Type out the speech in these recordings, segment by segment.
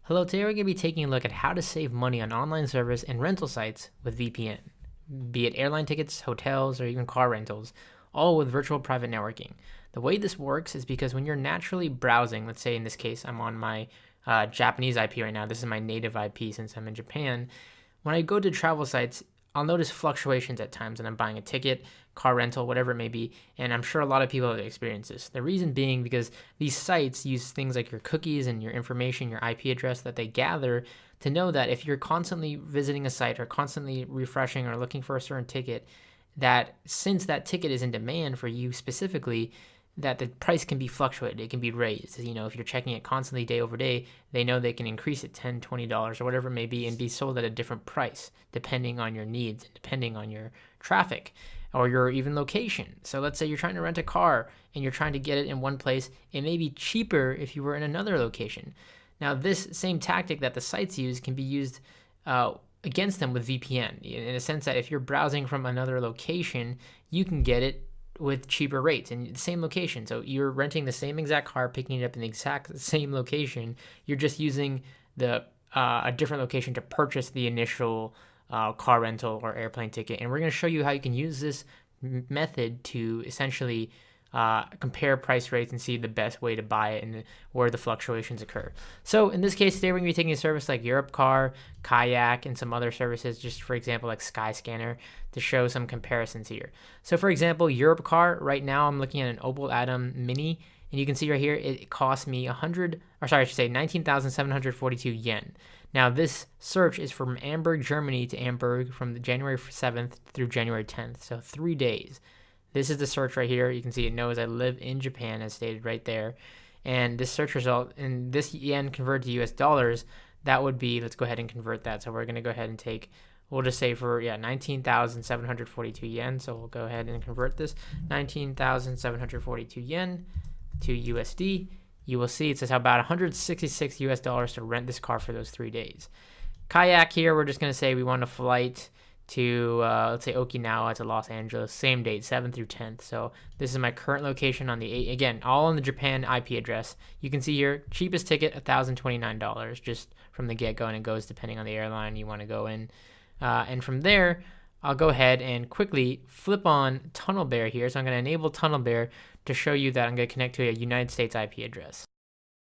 Hello, today we're going to be taking a look at how to save money on online service and rental sites with VPN, be it airline tickets, hotels, or even car rentals, all with virtual private networking. The way this works is because when you're naturally browsing, let's say in this case, I'm on my Japanese IP right now. This is my native IP since I'm in Japan. When I go to travel sites, I'll notice fluctuations at times when I'm buying a ticket, car rental, whatever it may be, and I'm sure a lot of people have experienced this. The reason being because these sites use things like your cookies and your information, your IP address that they gather to know that if you're constantly visiting a site or constantly refreshing or looking for a certain ticket, that since that ticket is in demand for you specifically, that the price can be fluctuated. It can be raised. You know, if you're checking it constantly day over day, they know they can increase it $10, $20 or whatever it may be and be sold at a different price depending on your needs and depending on your traffic or your even location. So let's say you're trying to rent a car and you're trying to get it in one place. It may be cheaper if you were in another location. Now, this same tactic that the sites use can be used against them with VPN in a sense that if you're browsing from another location, you can get it with cheaper rates in the same location. So you're renting the same exact car, picking it up in the exact same location. You're just using the a different location to purchase the initial car rental or airplane ticket. And we're going to show you how you can use this method to essentially compare price rates and see the best way to buy it and where the fluctuations occur. So in this case, today we're going to be taking a service like Europcar, Kayak, and some other services, just for example, like Skyscanner, to show some comparisons here. So for example, Europcar, right now I'm looking at an Opel Adam Mini, and you can see right here, it cost me 19,742 yen. Now this search is from Hamburg, Germany to Hamburg from the January 7th through January 10th, so 3 days. This is the search right here. You can see it knows I live in Japan as stated right there. And this search result, and this yen converted to US dollars, that would be, let's go ahead and convert that. So we're going to go ahead and take, we'll just say for, 19,742 yen. So we'll go ahead and convert this 19,742 yen to USD. You will see it says about 166 US dollars to rent this car for those 3 days. Kayak here, we're just going to say we want a flight to let's say Okinawa to Los Angeles, same date, 7th through 10th. So this is my current location on the again, all on the Japan IP address. You can see here, cheapest ticket $1,029 just from the get-go, and it goes depending on the airline you want to go in. And from there, I'll go ahead and quickly flip on Tunnel Bear here. So I'm going to enable Tunnel Bear to show you that I'm going to connect to a United States IP address.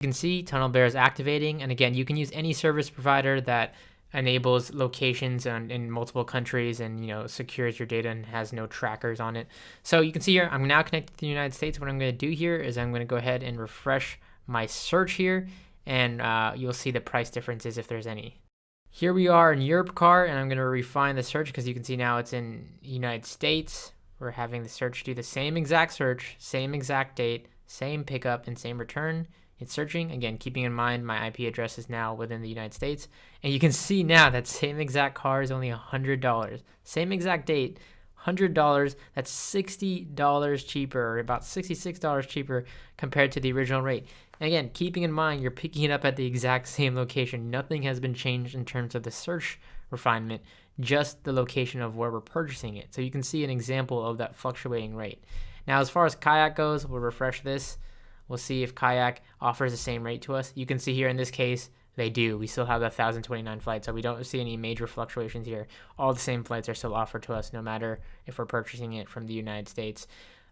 You can see Tunnel Bear is activating, and again, you can use any service provider that enables locations in multiple countries and secures your data and has no trackers on it. So you can see here I'm now connected to the United States. What I'm going to do here is I'm going to go ahead and refresh my search here, and you'll see the price differences if there's any. Here we are in Europcar, and I'm going to refine the search because you can see now it's in United States. We're having the search do the same exact search, same exact date, same pickup, and same return. It's searching, again, keeping in mind my IP address is now within the United States. And you can see now that same exact car is only $100. Same exact date, $100. That's $60 cheaper, or about $66 cheaper compared to the original rate. And again, keeping in mind you're picking it up at the exact same location. Nothing has been changed in terms of the search refinement, just the location of where we're purchasing it. So you can see an example of that fluctuating rate. Now, as far as Kayak goes, we'll refresh this. We'll see if Kayak offers the same rate to us. You can see here in this case, they do. We still have the 1,029 flights, so we don't see any major fluctuations here. All the same flights are still offered to us, no matter if we're purchasing it from the United States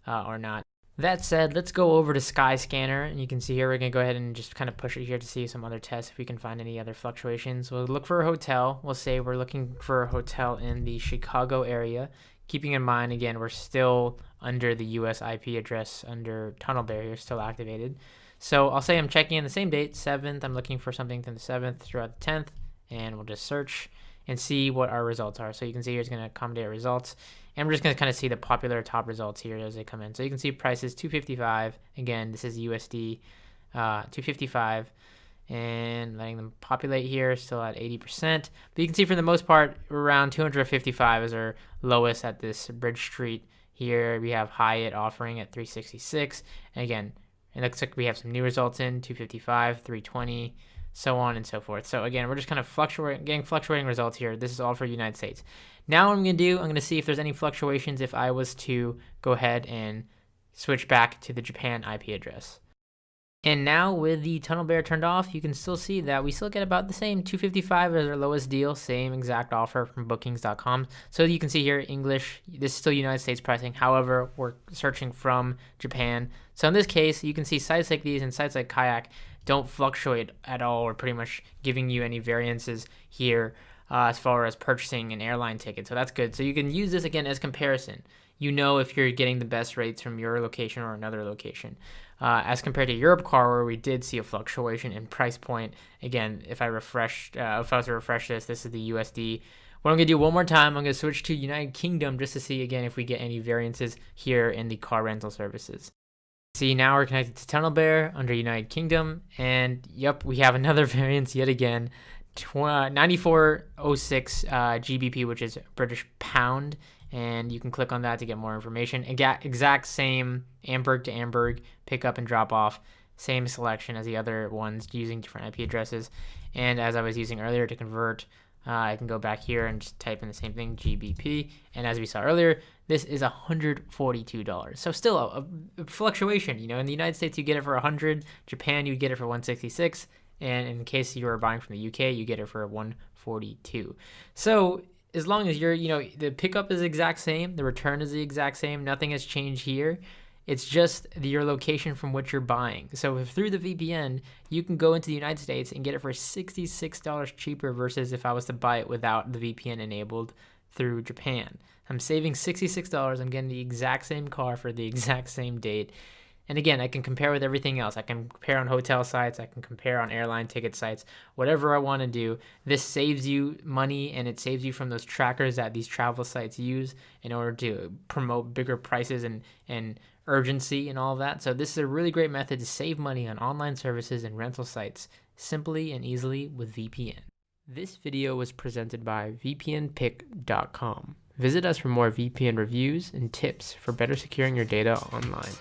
or not. That said, let's go over to Skyscanner, and you can see here we're going to go ahead and just kind of push it here to see some other tests if we can find any other fluctuations. We'll look for a hotel. We'll say we're looking for a hotel in the Chicago area. Keeping in mind, again, we're still under the US IP address under Tunnel Bear here, still activated. So I'll say I'm checking in the same date, 7th. I'm looking for something from the 7th throughout the 10th, and we'll just search and see what our results are. So you can see here it's going to accommodate results, and we're just going to kind of see the popular top results here as they come in. So you can see prices $255. Again, this is USD, $255. And letting them populate here, still at 80%. But you can see for the most part, around 255 is our lowest at this Bridge Street. Here we have Hyatt offering at 366. And again, it looks like we have some new results in 255, 320, so on and so forth. So again, we're just kind of getting fluctuating results here. This is all for United States. Now what I'm going to do, I'm going to see if there's any fluctuations if I was to go ahead and switch back to the Japan IP address. And now with the tunnel bear turned off, you can still see that we still get about the same $255 as our lowest deal, same exact offer from bookings.com. So you can see here, English, this is still United States pricing. However, we're searching from Japan. So in this case, you can see sites like these and sites like Kayak don't fluctuate at all, or pretty much giving you any variances here as far as purchasing an airline ticket. So that's good. So you can use this again as comparison. You know if you're getting the best rates from your location or another location. As compared to Europcar, where we did see a fluctuation in price point. Again, if I was to refresh this is the USD. What I'm going to do one more time, I'm going to switch to United Kingdom just to see again if we get any variances here in the car rental services. See, now we're connected to Tunnel Bear under United Kingdom, and yep, we have another variance yet again. 9406 GBP, which is British pound, and you can click on that to get more information. Exact same Amberg to Amberg pickup and drop off, same selection as the other ones using different IP addresses. And as I was using earlier to convert, I can go back here and just type in the same thing, GBP, and as we saw earlier, this is $142. So still a fluctuation. You know, in the United States you get it for 100, Japan you get it for 166. And in case you are buying from the UK, you get it for 142. So as long as you're, the pickup is the exact same, the return is the exact same, nothing has changed here. It's just your location from which you're buying. So if through the VPN, you can go into the United States and get it for $66 cheaper versus if I was to buy it without the VPN enabled through Japan. I'm saving $66. I'm getting the exact same car for the exact same date. And again, I can compare with everything else. I can compare on hotel sites. I can compare on airline ticket sites, whatever I want to do. This saves you money, and it saves you from those trackers that these travel sites use in order to promote bigger prices and urgency and all of that. So this is a really great method to save money on online services and rental sites simply and easily with VPN. This video was presented by VPNpick.com. Visit us for more VPN reviews and tips for better securing your data online.